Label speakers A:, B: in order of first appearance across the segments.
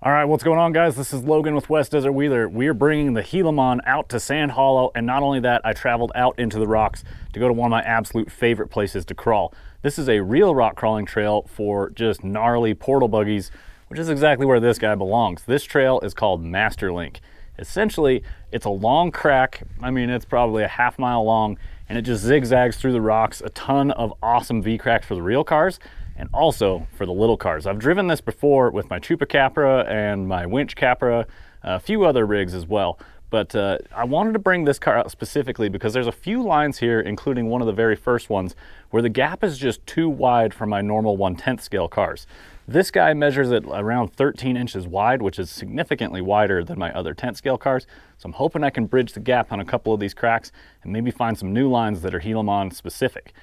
A: All right, what's going on, guys? This is Logan with West Desert Wheeler. We are bringing the Gilamon out to Sand Hollow, and not only that, I traveled out into the rocks to go to one of my absolute favorite places to crawl. This is a real rock crawling trail for just gnarly portal buggies, which is exactly where this guy belongs. This trail is called Masterlink. Essentially, it's a long crack. I mean, it's probably a half-mile long, and it just zigzags through the rocks. A ton of awesome V-cracks for the real cars, and also for the little cars. I've driven this before with my Chupacabra and my Winch Capra, a few other rigs as well. But I wanted to bring this car out specifically because there's a few lines here, including one of the very first ones, where the gap is just too wide for my normal 1/10 scale cars. This guy measures it around 13 inches wide, which is significantly wider than my other 10th scale cars. So I'm hoping I can bridge the gap on a couple of these cracks and maybe find some new lines that are Gilamon specific.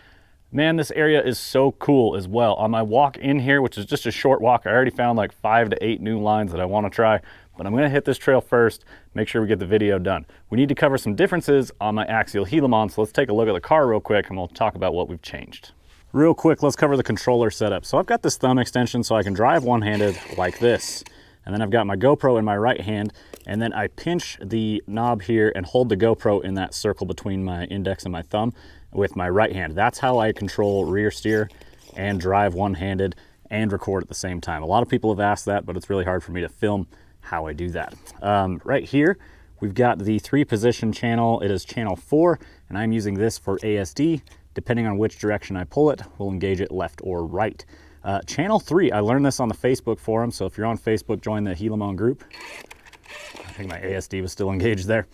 A: Man, this area is so cool as well. On my walk in here, which is just a short walk, I already found like 5 to 8 new lines that I want to try, but I'm going to hit this trail first, make sure we get the video done. We need to cover some differences on my Axial Gilamon, so let's take a look at the car real quick and we'll talk about what we've changed. Real quick, let's cover the controller setup. So I've got this thumb extension so I can drive one-handed like this. And then I've got my GoPro in my right hand, and then I pinch the knob here and hold the GoPro in that circle between my index and my thumb with my right hand. That's how I control rear steer and drive one-handed and record at the same time. A lot of people have asked that, but it's really hard for me to film how I do that. Right here, we've got the 3-position channel. It is channel 4, and I'm using this for ASD. Depending on which direction I pull it, we'll engage it left or right. Channel 3, I learned this on the Facebook forum, so if you're on Facebook, join the Gilamon group. I think my ASD was still engaged there.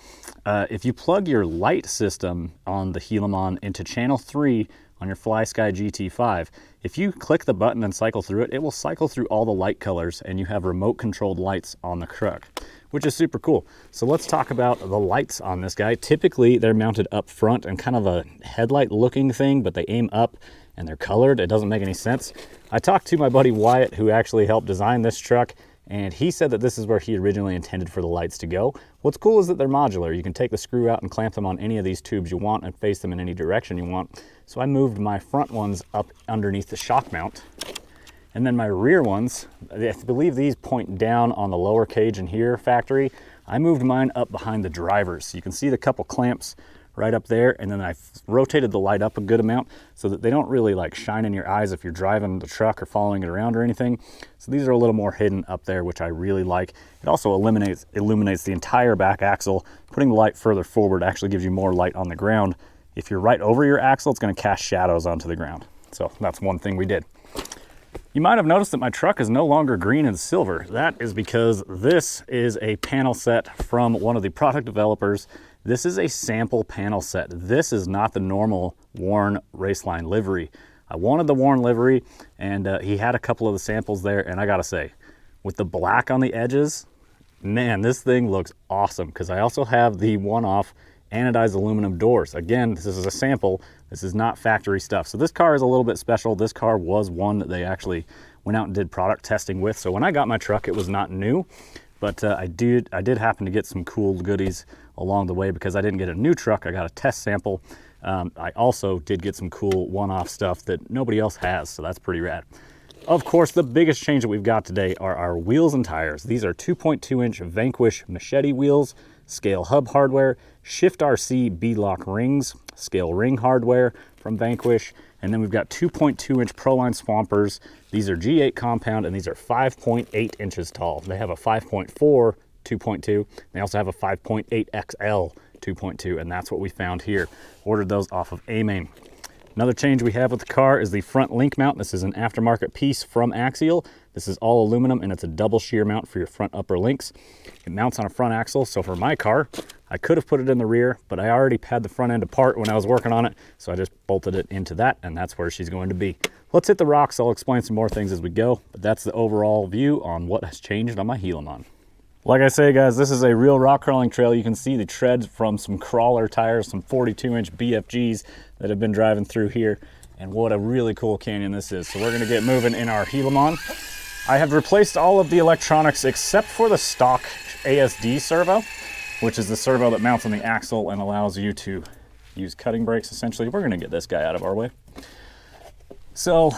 A: If you plug your light system on the Gilamon into channel 3 on your FlySky GT5, if you click the button and cycle through it, it will cycle through all the light colors, and you have remote controlled lights on the truck, which is super cool. So let's talk about the lights on this guy. Typically, they're mounted up front and kind of a headlight looking thing, but they aim up and they're colored. It doesn't make any sense. I talked to my buddy Wyatt, who actually helped design this truck, and he said that this is where he originally intended for the lights to go. What's cool is that they're modular. You can take the screw out and clamp them on any of these tubes you want and face them in any direction you want. So I moved my front ones up underneath the shock mount. And then my rear ones, I believe these point down on the lower cage in here factory. I moved mine up behind the drivers. So you can see the couple clamps right up there, and then I rotated the light up a good amount so that they don't really like shine in your eyes if you're driving the truck or following it around or anything. So these are a little more hidden up there, which I really like. It also illuminates the entire back axle. Putting the light further forward actually gives you more light on the ground. If you're right over your axle, it's going to cast shadows onto the ground. So that's one thing we did. You might have noticed that my truck is no longer green and silver. That is because this is a panel set from one of the product developers. This is a sample panel set. This is not the normal Warn Raceline livery. I wanted the Warn livery, and he had a couple of the samples there, and I gotta say, with the black on the edges, man, this thing looks awesome, because I also have the one-off anodized aluminum doors. Again, this is a sample. This is not factory stuff. So this car is a little bit special. This car was one that they actually went out and did product testing with. So when I got my truck, it was not new, but I did happen to get some cool goodies along the way because I didn't get a new truck. I got a test sample. I also did get some cool one-off stuff that nobody else has, so that's pretty rad. Of course, the biggest change that we've got today are our wheels and tires. These are 2.2-inch Vanquish Machete wheels, scale hub hardware, Shift RC B-lock rings, scale ring hardware from Vanquish, and then we've got 2.2-inch Proline Swampers. These are G8 compound, and these are 5.8 inches tall. They have a 5.4 2.2. They also have a 5.8 XL 2.2, and that's what we found here. Ordered those off of AMain. Another change we have with the car is the front link mount. This is an aftermarket piece from Axial. This is all aluminum, and it's a double shear mount for your front upper links. It mounts on a front axle, so for my car, I could have put it in the rear, but I already had the front end apart when I was working on it, so I just bolted it into that, and that's where she's going to be. Let's hit the rocks. I'll explain some more things as we go, but that's the overall view on what has changed on my Gilamon. Like I say, guys, this is a real rock crawling trail. You can see the treads from some crawler tires, some 42-inch BFGs that have been driving through here. And what a really cool canyon this is. So we're gonna get moving in our Gilamon. I have replaced all of the electronics except for the stock ASD servo, which is the servo that mounts on the axle and allows you to use cutting brakes, essentially. We're gonna get this guy out of our way. So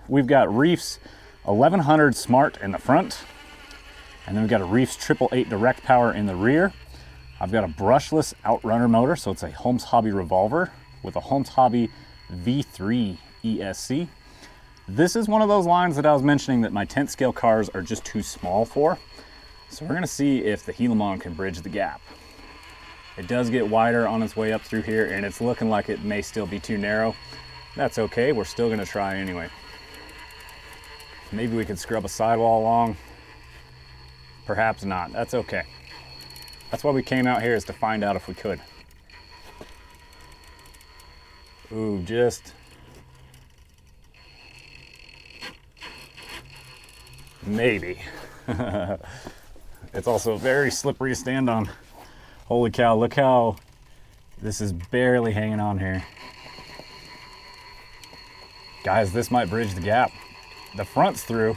A: we've got Reef's 1100 Smart in the front. And then we've got a Reef's 888 direct power in the rear. I've got a brushless outrunner motor, so it's a Holmes Hobby revolver with a Holmes Hobby V3 ESC. This is one of those lines that I was mentioning that my 10th scale cars are just too small for. So we're gonna see if the Gilamon can bridge the gap. It does get wider on its way up through here, and it's looking like it may still be too narrow. That's okay, we're still gonna try anyway. Maybe we could scrub a sidewall along. Perhaps not, that's okay. That's why we came out here, is to find out if we could. Ooh, just. Maybe. It's also very slippery to stand on. Holy cow, look how this is barely hanging on here. Guys, this might bridge the gap. The front's through.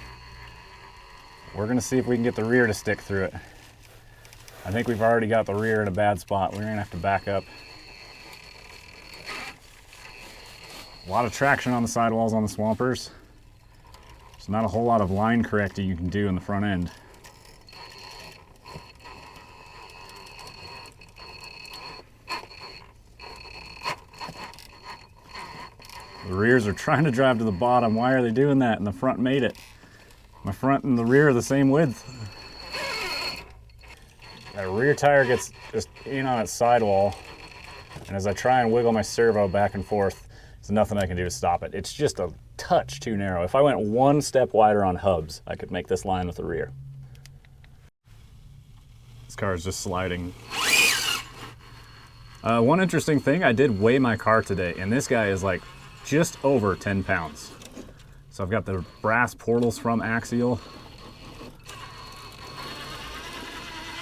A: We're gonna see if we can get the rear to stick through it. I think we've already got the rear in a bad spot. We're gonna have to back up. A lot of traction on the sidewalls on the Swampers. There's not a whole lot of line correcting you can do in the front end. The rears are trying to drive to the bottom. Why are they doing that? And the front made it. My front and the rear are the same width. That rear tire gets just in on its sidewall. And as I try and wiggle my servo back and forth, there's nothing I can do to stop it. It's just a touch too narrow. If I went one step wider on hubs, I could make this line with the rear. This car is just sliding. One interesting thing, I did weigh my car today, and this guy is like just over 10 pounds. So I've got the brass portals from Axial.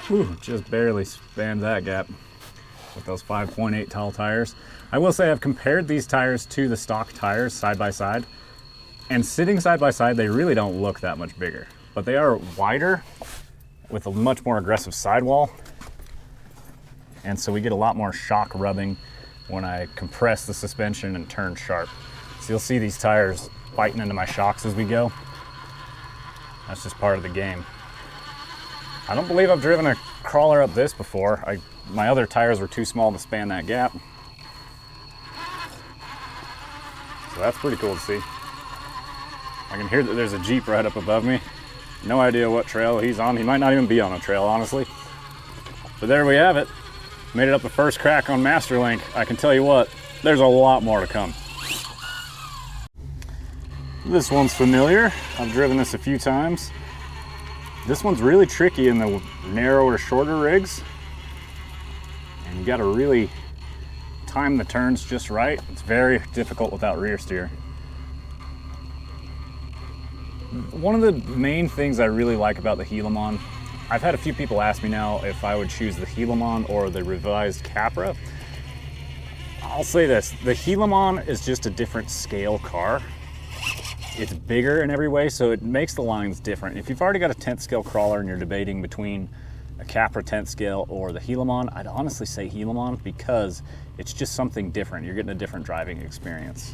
A: Whew, just barely spanned that gap with those 5.8 tall tires. I will say I've compared these tires to the stock tires side by side, and sitting side by side, they really don't look that much bigger, but they are wider with a much more aggressive sidewall. And so we get a lot more shock rubbing when I compress the suspension and turn sharp. So you'll see these tires biting into my shocks as we go. That's just part of the game. I don't believe I've driven a crawler up this before. My other tires were too small to span that gap. So that's pretty cool to see. I can hear that there's a Jeep right up above me. No idea what trail he's on. He might not even be on a trail, honestly. But there we have it. Made it up the first crack on Masterlink. I can tell you what, there's a lot more to come. This one's familiar. I've driven this a few times. This one's really tricky in the narrower, shorter rigs. And you gotta really time the turns just right. It's very difficult without rear steer. One of the main things I really like about the Gilamon, I've had a few people ask me now if I would choose the Gilamon or the revised Capra. I'll say this, the Gilamon is just a different scale car. It's bigger in every way, so it makes the lines different. If you've already got a 10th scale crawler and you're debating between a Capra 10th scale or the Gilamon, I'd honestly say Gilamon because it's just something different. You're getting a different driving experience.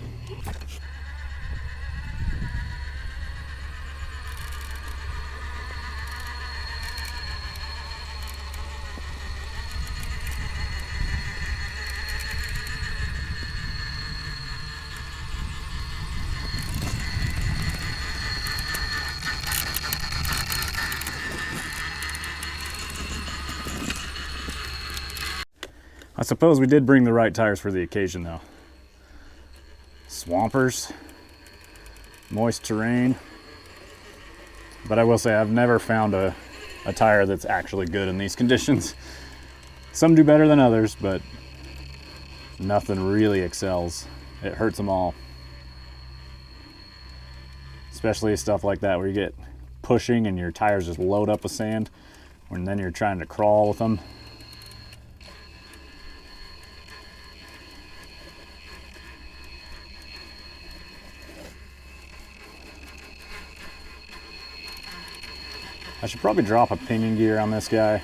A: I suppose we did bring the right tires for the occasion though. Swampers, moist terrain. But I will say I've never found a tire that's actually good in these conditions. Some do better than others, but nothing really excels. It hurts them all. Especially stuff like that where you get pushing and your tires just load up with sand, and then you're trying to crawl with them. I should probably drop a pinion gear on this guy.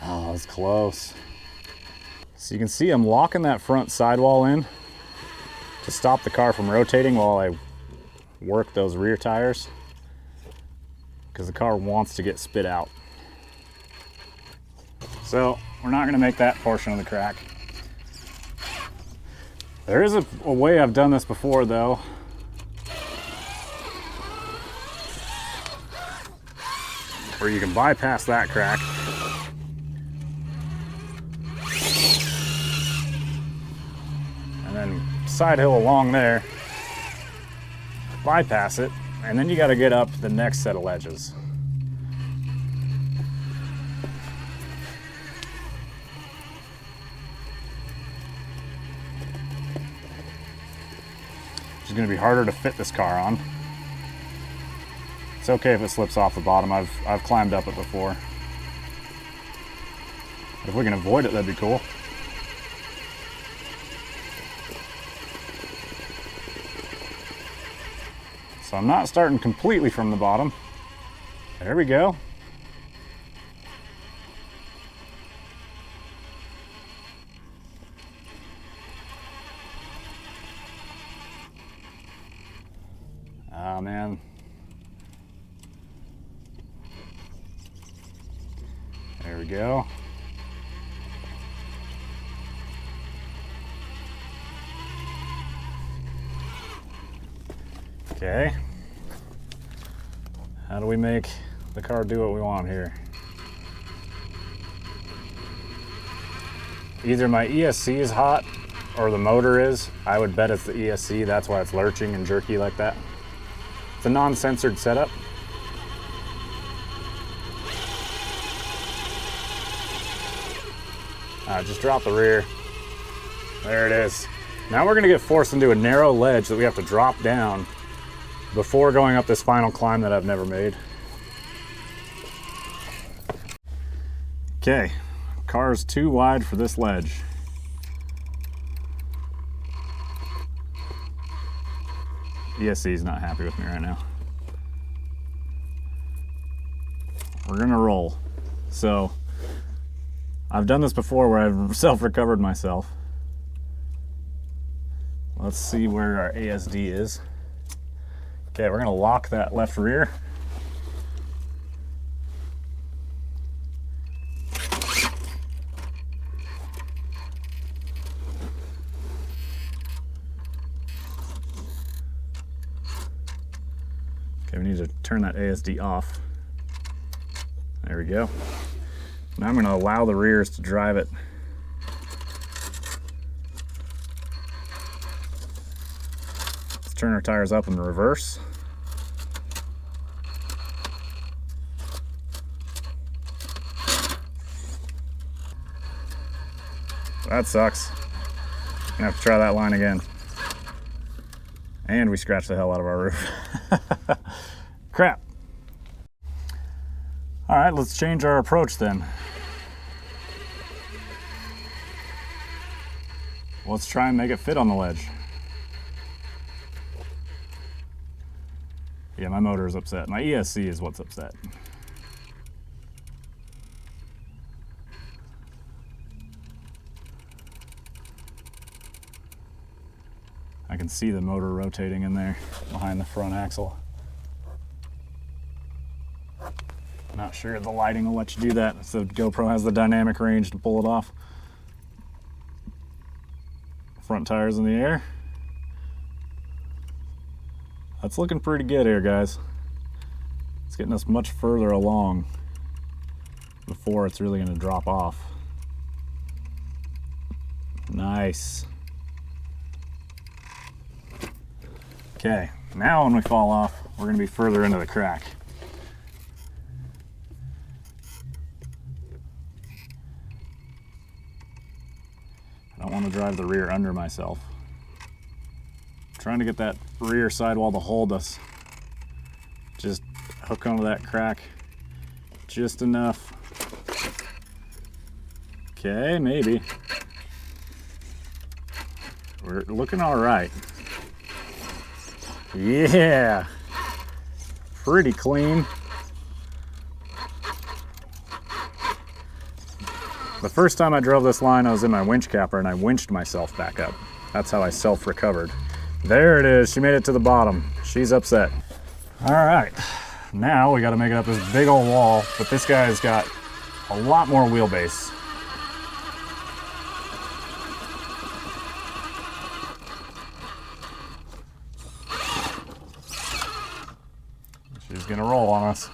A: Oh, it's close. So you can see I'm locking that front sidewall in to stop the car from rotating while I work those rear tires, because the car wants to get spit out. So we're not going to make that portion of the crack. There is a way I've done this before though. Where you can bypass that crack. And then side hill along there, bypass it, and then you got to get up the next set of ledges. It's going to be harder to fit this car on. It's okay if it slips off the bottom. I've climbed up it before. If we can avoid it, that'd be cool. So I'm not starting completely from the bottom. There we go. Oh man. There we go. Okay. How do we make the car do what we want here? Either my ESC is hot or the motor is. I would bet it's the ESC, that's why it's lurching and jerky like that. It's a non-censored setup. Just drop the rear. There it is. Now we're gonna get forced into a narrow ledge that we have to drop down before going up this final climb that I've never made. Okay, car's too wide for this ledge. ESC is not happy with me right now. We're gonna roll. So, I've done this before where I've self-recovered myself. Let's see where our ASD is. Okay, we're gonna lock that left rear. Okay, we need to turn that ASD off. There we go. Now I'm going to allow the rears to drive it. Let's turn our tires up in reverse. That sucks. I'm gonna have to try that line again. And we scratched the hell out of our roof. Crap. All right, let's change our approach then. Let's try and make it fit on the ledge. Yeah, my motor is upset. My ESC is what's upset. I can see the motor rotating in there behind the front axle. Not sure the lighting will let you do that, so GoPro has the dynamic range to pull it off. Front tires in the air. That's looking pretty good here, guys. It's getting us much further along before it's really going to drop off. Nice. Okay, now when we fall off, we're going to be further into the crack. I don't want to drive the rear under myself. I'm trying to get that rear sidewall to hold us. Just hook onto that crack just enough. Okay, maybe. We're looking all right. Yeah, pretty clean. The first time I drove this line, I was in my winch capper and I winched myself back up. That's how I self-recovered. There it is. She made it to the bottom. She's upset. All right. Now we got to make it up this big old wall, but this guy's got a lot more wheelbase. She's gonna roll on us.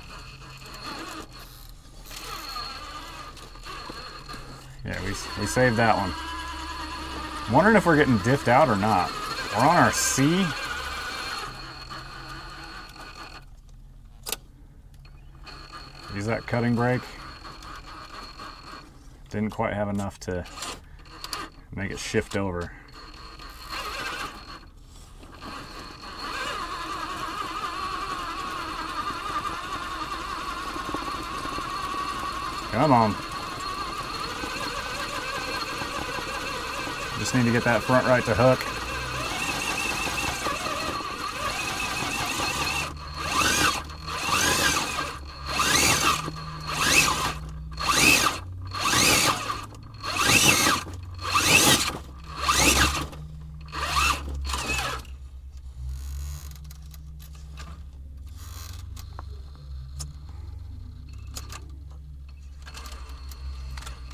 A: Yeah, we saved that one. I'm wondering if we're getting diffed out or not. We're on our C. Use that cutting brake. Didn't quite have enough to make it shift over. Come on. Just need to get that front right to hook.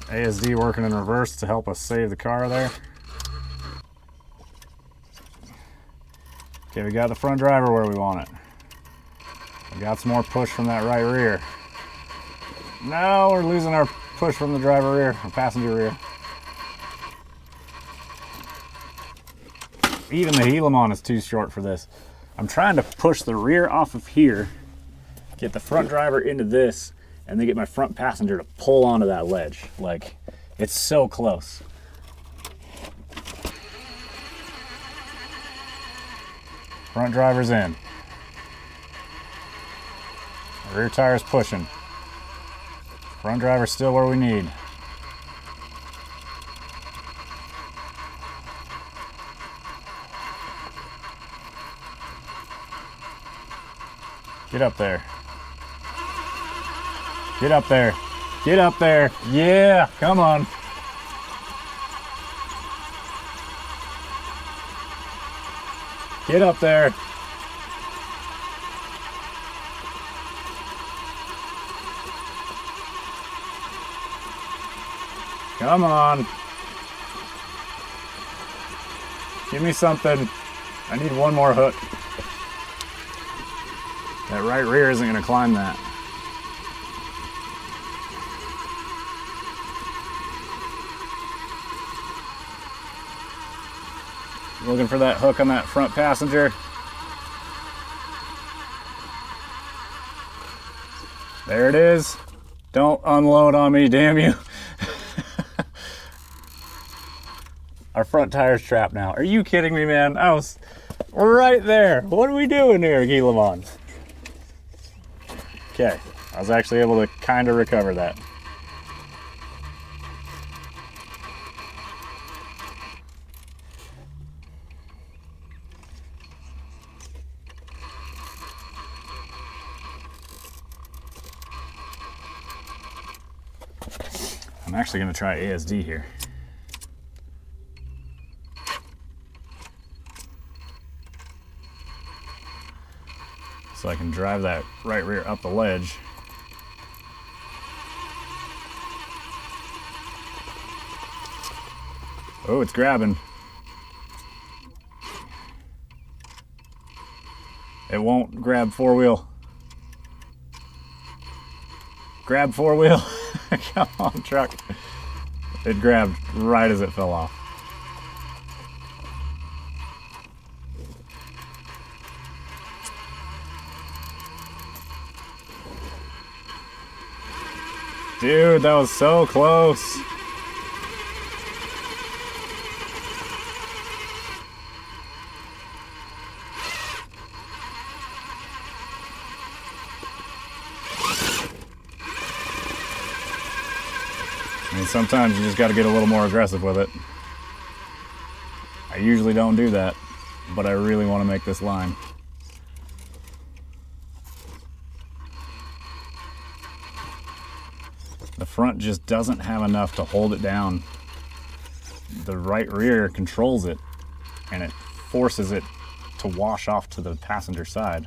A: ASD working in reverse to help us save the car there. Okay, we got the front driver where we want it. We got some more push from that right rear. No, we're losing our push from the driver rear, or passenger rear. Even the Gilamon is too short for this. I'm trying to push the rear off of here, get the front driver into this, and then get my front passenger to pull onto that ledge. Like, it's so close. Front driver's in. Rear tire's pushing. Front driver's still where we need. Get up there. Get up there. Get up there. Yeah, come on. Get up there. Come on. Give me something. I need one more hook. That right rear isn't going to climb that. Looking for that hook on that front passenger. There it is. Don't unload on me, damn you. Our front tire's trapped now. Are you kidding me, man? I was right there. What are we doing here, Gilamon? Okay, I was actually able to kind of recover that. I'm actually going to try ASD here. So I can drive that right rear up the ledge. Oh, it's grabbing. It won't grab four wheel. Grab four wheel. Come on, truck. It grabbed right as it fell off. Dude, that was so close. I mean, sometimes you just got to get a little more aggressive with it. I usually don't do that, but I really want to make this line. The front just doesn't have enough to hold it down. The right rear controls it, and it forces it to wash off to the passenger side.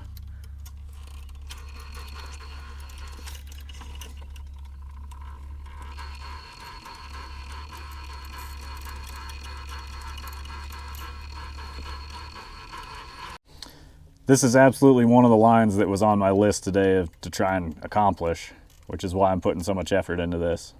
A: This is absolutely one of the lines that was on my list today to try and accomplish, which is why I'm putting so much effort into this.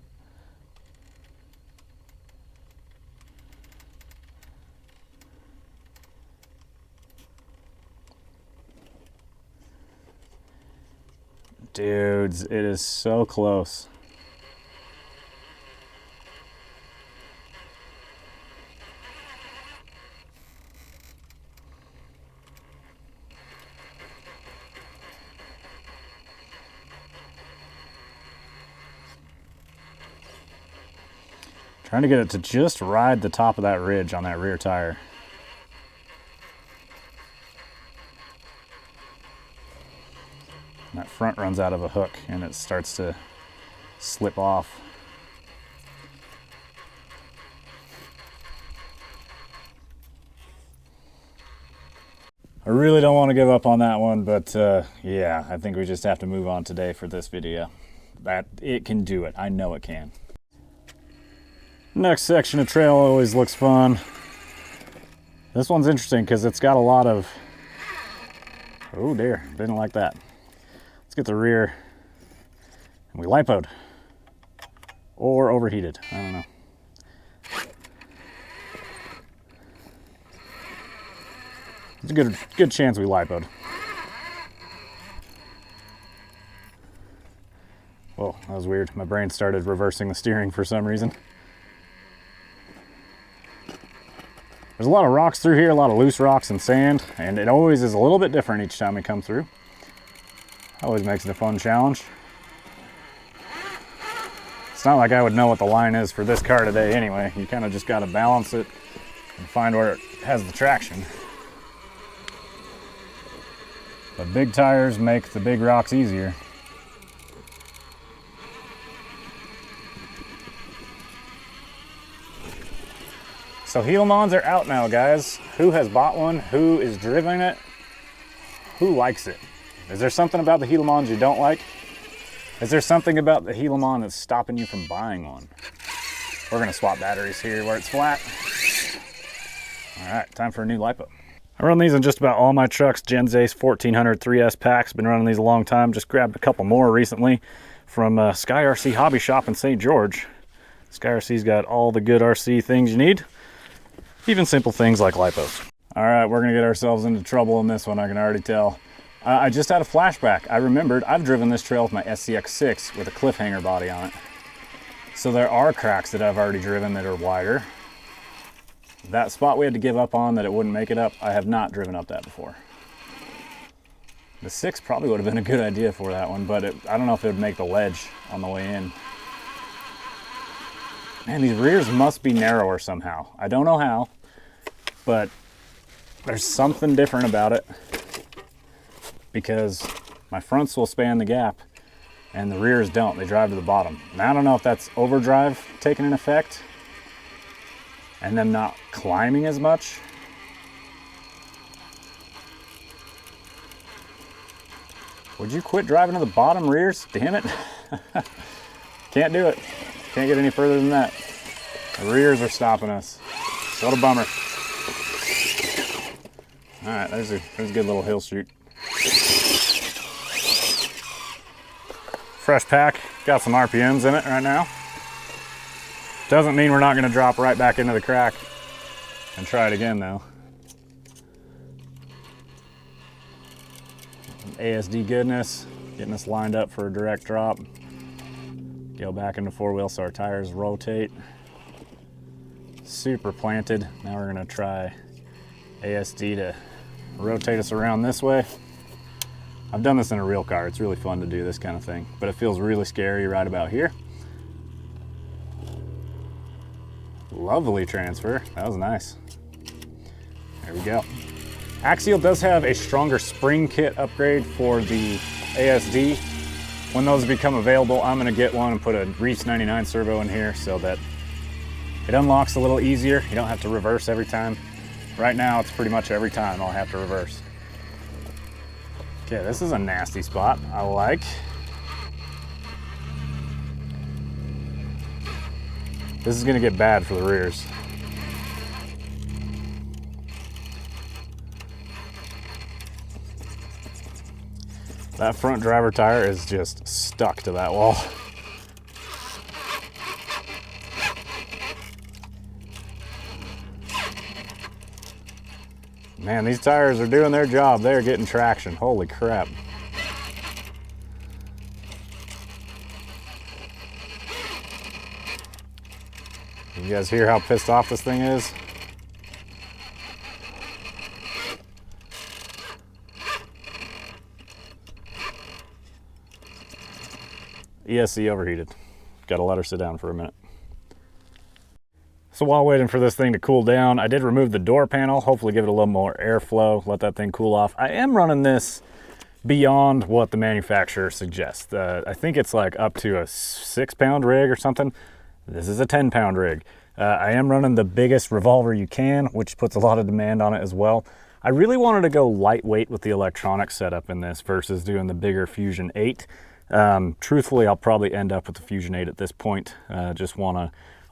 A: Dudes, it is so close. Trying to get it to just ride the top of that ridge on that rear tire. That front runs out of a hook and it starts to slip off. I really don't want to give up on that one, but yeah, I think we just have to move on today for this video. That it can do it. I know it can. Next section of trail always looks fun. This one's interesting because it's got a lot of... Oh dear, didn't like that. Let's get the rear. And we lipoed. Or overheated, I don't know. It's a good chance we lipoed. Whoa, that was weird. My brain started reversing the steering for some reason. There's a lot of rocks through here, a lot of loose rocks and sand, and it always is a little bit different each time we come through. Always makes it a fun challenge. It's not like I would know what the line is for this car today anyway. You kind of just got to balance it and find where it has the traction. But big tires make the big rocks easier. So Gilamons are out now, guys. Who has bought one? Who is driven it? Who likes it? Is there something about the Gilamons you don't like? Is there something about the Gilamon that's stopping you from buying one? We're gonna swap batteries here where it's flat. All right, time for a new lipo. I run these in just about all my trucks. Genzace 1400 3S packs. Been running these a long time. Just grabbed a couple more recently from Sky RC Hobby Shop in St. George. Sky RC's got all the good RC things you need. Even simple things like lipos. All right, we're gonna get ourselves into trouble in this one, I can already tell. I just had a flashback. I remembered I've driven this trail with my SCX6 with a cliffhanger body on it. So there are cracks that I've already driven that are wider. That spot we had to give up on that it wouldn't make it up, I have not driven up that before. The 6 probably would have been a good idea for that one, but I don't know if it would make the ledge on the way in. Man, these rears must be narrower somehow. I don't know how, but there's something different about it because my fronts will span the gap and the rears don't. They drive to the bottom. Now I don't know if that's overdrive taking an effect and them not climbing as much. Would you quit driving to the bottom rears? Damn it. Can't do it. Can't get any further than that. The rears are stopping us. What a bummer. All right, there's a good little hill shoot. Fresh pack, got some RPMs in it right now. Doesn't mean we're not gonna drop right back into the crack and try it again though. ASD goodness, getting us lined up for a direct drop. Go back into 4-wheel so our tires rotate. Super planted. Now we're gonna try ASD to rotate us around this way. I've done this in a real car. It's really fun to do this kind of thing, but it feels really scary right about here. Lovely transfer. That was nice. There we go. Axial does have a stronger spring kit upgrade for the ASD. When those become available, I'm gonna get one and put a Reese 99 servo in here so that it unlocks a little easier. You don't have to reverse every time. Right now, it's pretty much every time I'll have to reverse. Okay, this is a nasty spot. I like. This is gonna get bad for the rears. That front driver tire is just stuck to that wall. Man, these tires are doing their job. They're getting traction. Holy crap. You guys hear how pissed off this thing is? ESC overheated. Gotta let her sit down for a minute. So while waiting for this thing to cool down, I did remove the door panel, hopefully give it a little more airflow, let that thing cool off. I am running this beyond what the manufacturer suggests. I think it's like up to a 6-pound rig or something. This is a 10-pound rig. I am running the biggest revolver you can, which puts a lot of demand on it as well. I really wanted to go lightweight with the electronic setup in this versus doing the bigger Fusion 8. Truthfully, I'll probably end up with the Fusion 8 at this point.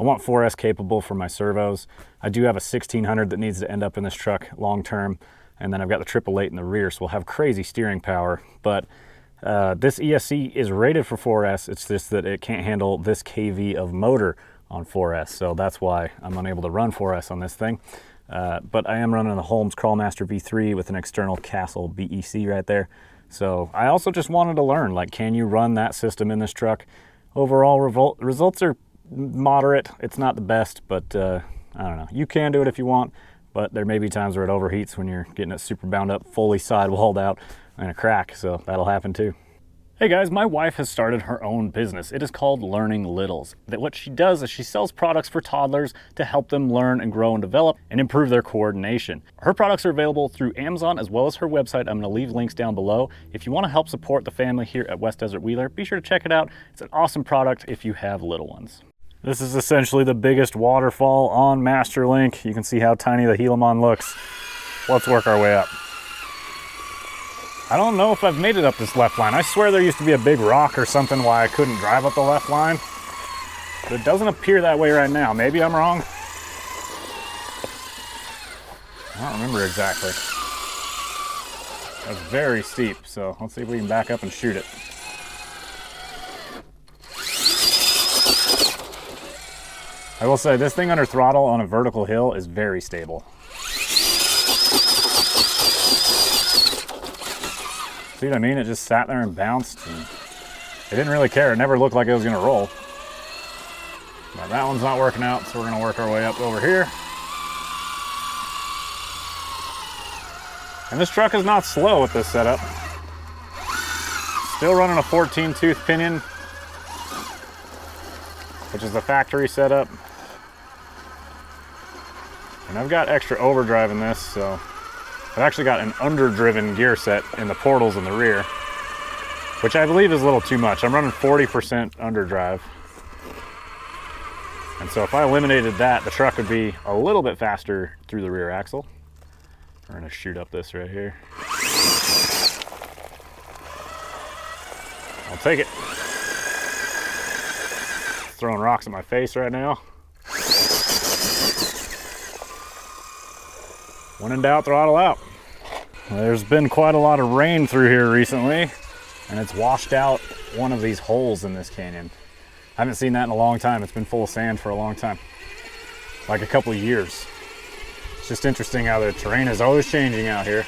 A: I want 4S capable for my servos. I do have a 1600 that needs to end up in this truck long term, and then I've got the 888 in the rear, so we'll have crazy steering power. But this ESC is rated for 4S. It's just that it can't handle this kV of motor on 4S, so that's why I'm unable to run 4S on this thing. But I am running the Holmes Crawlmaster V3 with an external Castle BEC right there. So I also just wanted to learn, like, can you run that system in this truck? Overall results are moderate. It's not the best, but I don't know. You can do it if you want, but there may be times where it overheats when you're getting it super bound up, fully sidewalled out, and a crack, so that'll happen too. Hey guys, my wife has started her own business. It is called Learning Littles. What she does is she sells products for toddlers to help them learn and grow and develop and improve their coordination. Her products are available through Amazon as well as her website. I'm going to leave links down below. If you want to help support the family here at West Desert Wheeler, be sure to check it out. It's an awesome product if you have little ones. This is essentially the biggest waterfall on Masterlink. You can see how tiny the Gilamon looks. Let's work our way up. I don't know if I've made it up this left line. I swear there used to be a big rock or something why I couldn't drive up the left line. But it doesn't appear that way right now. Maybe I'm wrong. I don't remember exactly. That's very steep, so let's see if we can back up and shoot it. I will say, this thing under throttle on a vertical hill is very stable. See what I mean? It just sat there and bounced, and it didn't really care. It never looked like it was gonna roll. But that one's not working out, so we're gonna work our way up over here. And this truck is not slow with this setup. Still running a 14-tooth pinion, which is the factory setup. And I've got extra overdrive in this, so I've actually got an underdriven gear set in the portals in the rear, which I believe is a little too much. I'm running 40% underdrive. And so if I eliminated that, the truck would be a little bit faster through the rear axle. We're gonna shoot up this right here. I'll take it. Throwing rocks at my face right now. When in doubt, throttle out. There's been quite a lot of rain through here recently, and it's washed out one of these holes in this canyon. I haven't seen that in a long time. It's been full of sand for a long time, like a couple of years. It's just interesting how the terrain is always changing out here.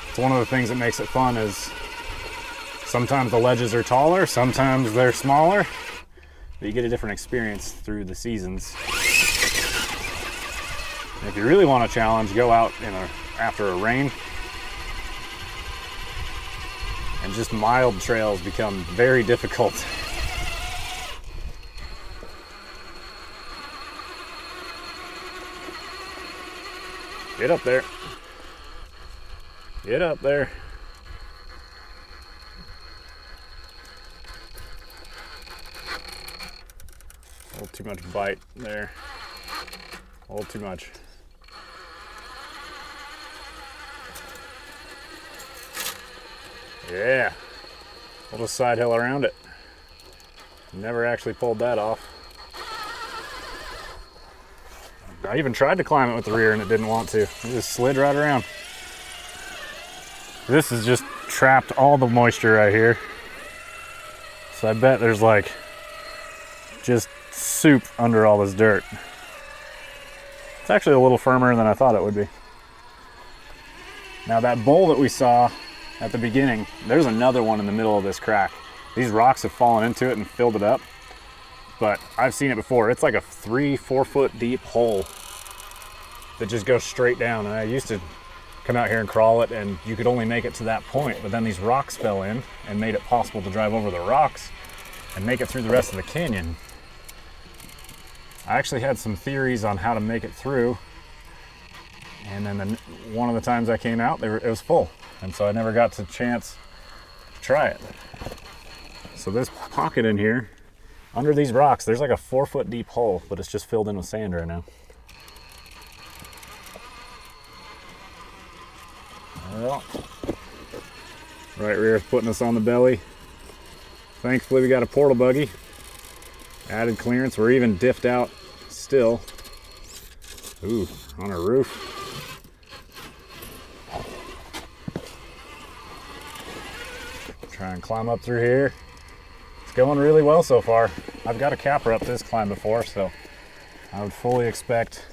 A: It's one of the things that makes it fun is sometimes the ledges are taller, sometimes they're smaller, but you get a different experience through the seasons. And if you really want a challenge, go out after a rain. And just mild trails become very difficult. Get up there. Get up there. A little too much bite there. A little too much. Yeah, we'll just side hill around it. Never actually pulled that off. I even tried to climb it with the rear and it didn't want to. It just slid right around. This has just trapped all the moisture right here. So I bet there's like just soup under all this dirt. It's actually a little firmer than I thought it would be. Now that bowl that we saw at the beginning, there's another one in the middle of this crack. These rocks have fallen into it and filled it up, but I've seen it before. It's like a 3-4 foot deep hole that just goes straight down. And I used to come out here and crawl it, and you could only make it to that point, but then these rocks fell in and made it possible to drive over the rocks and make it through the rest of the canyon. I actually had some theories on how to make it through, and then one of the times I came out, it was full, and so I never got the chance to try it. So this pocket in here, under these rocks, there's like a 4 foot deep hole, but it's just filled in with sand right now. Well, right rear is putting us on the belly. Thankfully we got a portal buggy. Added clearance, we're even diffed out still. Ooh, on our roof. Try and climb up through here. It's going really well so far. I've got a capper up this climb before, so I would fully expect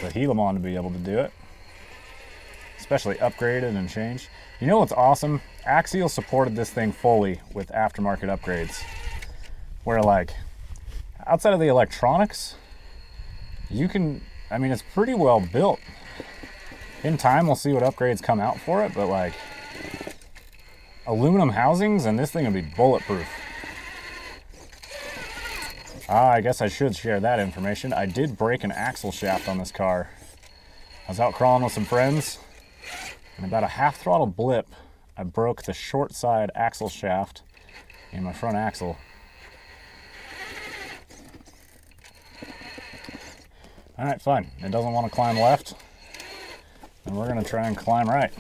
A: the Gilamon to be able to do it. Especially upgraded and changed. You know what's awesome? Axial supported this thing fully with aftermarket upgrades. Where like, outside of the electronics, you can, I mean, it's pretty well built. In time, we'll see what upgrades come out for it, but like, aluminum housings and this thing will be bulletproof. I guess I should share that information. I did break an axle shaft on this car. I was out crawling with some friends, and about a half throttle blip, I broke the short side axle shaft in my front axle. All right, fine. It doesn't want to climb left, and we're gonna try and climb right.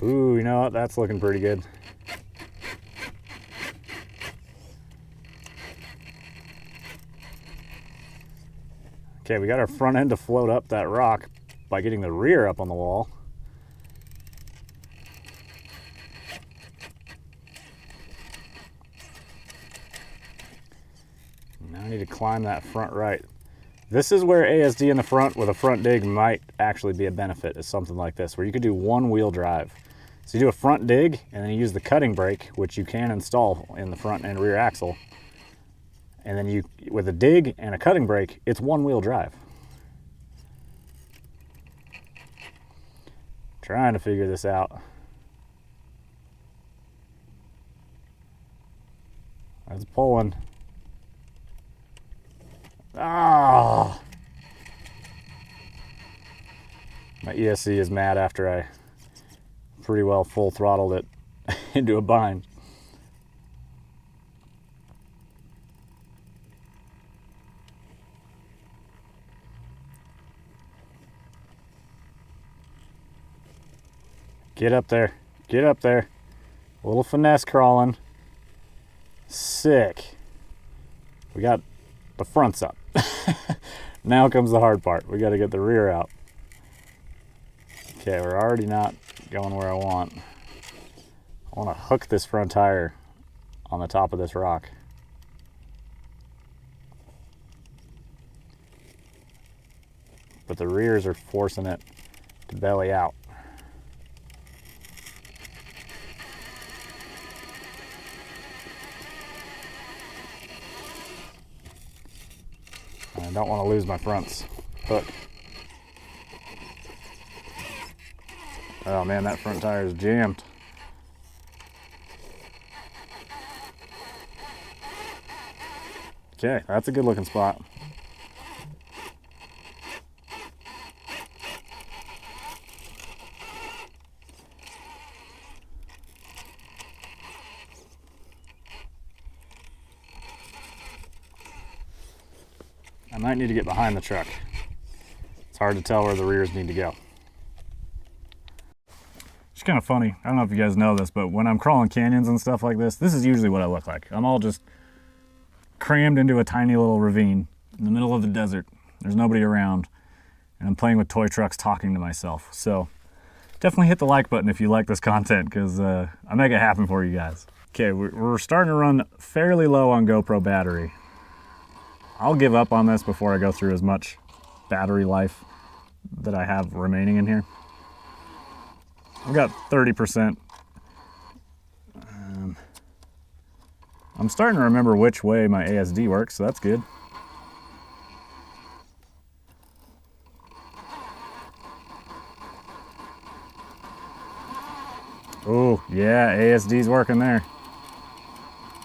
A: Ooh, you know what? That's looking pretty good. Okay, we got our front end to float up that rock by getting the rear up on the wall. Now I need to climb that front right. This is where ASD in the front with a front dig might actually be a benefit, is something like this, where you could do one wheel drive. So you do a front dig and then you use the cutting brake, which you can install in the front and rear axle. And then you, with a dig and a cutting brake, it's one wheel drive. Trying to figure this out. It's pulling. Ah! My ESC is mad after I pretty well full throttled it into a bind. Get up there, get up there. A little finesse crawling. Sick. We got the fronts up. Now comes the hard part. We got to get the rear out. Okay, we're already not going where I want. I want to hook this front tire on the top of this rock. But the rears are forcing it to belly out. I don't want to lose my fronts hook. Oh man, that front tire is jammed. Okay, that's a good looking spot. I might need to get behind the truck. It's hard to tell where the rears need to go. It's kind of funny. I don't know if you guys know this, but when I'm crawling canyons and stuff like this is usually what I look like. I'm all just crammed into a tiny little ravine in the middle of the desert. There's nobody around, and I'm playing with toy trucks talking to myself. So definitely hit the like button if you like this content, because I make it happen for you guys. Okay, we're starting to run fairly low on GoPro battery. I'll give up on this before I go through as much battery life that I have remaining in here. I've got 30%. I'm starting to remember which way my ASD works, so that's good. Oh, yeah, ASD's working there.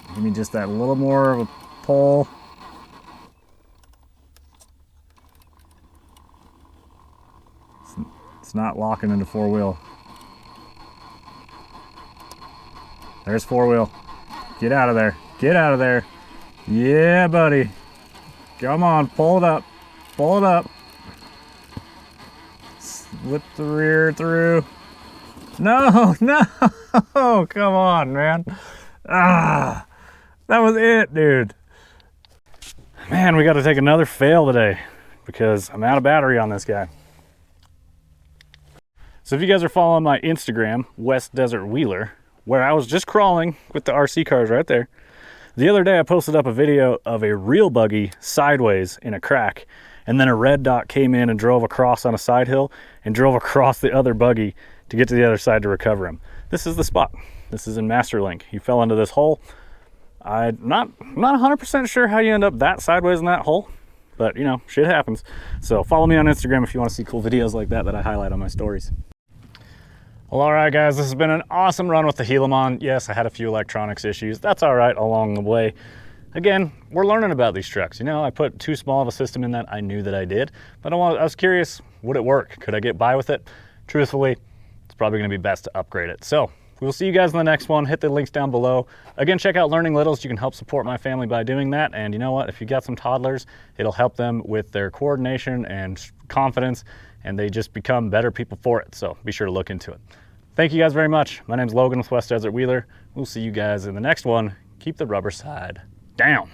A: Give me just that little more of a pull. It's not locking into four-wheel. There's four-wheel. Get out of there. Get out of there. Yeah, buddy. Come on, pull it up. Pull it up. Slip the rear through. No, no. Come on, man. Ah, that was it, dude. Man, we got to take another fail today because I'm out of battery on this guy. So if you guys are following my Instagram, West Desert Wheeler, where I was just crawling with the RC cars right there, the other day I posted up a video of a real buggy sideways in a crack, and then a red dot came in and drove across on a side hill and drove across the other buggy to get to the other side to recover him. This is the spot. This is in Masterlink. He fell into this hole. I'm not 100% sure how you end up that sideways in that hole, but you know, shit happens. So follow me on Instagram if you want to see cool videos like that I highlight on my stories. Well, all right, guys, this has been an awesome run with the Gilamon. Yes, I had a few electronics issues. That's all right along the way. Again, we're learning about these trucks. You know, I put too small of a system in that. I knew that I did, but I was curious, would it work? Could I get by with it? Truthfully, it's probably gonna be best to upgrade it. So we'll see you guys in the next one. Hit the links down below. Again, check out Learning Littles. You can help support my family by doing that. And you know what? If you got some toddlers, it'll help them with their coordination and confidence, and they just become better people for it. So be sure to look into it. Thank you guys very much. My name's Logan with West Desert Wheeler. We'll see you guys in the next one. Keep the rubber side down.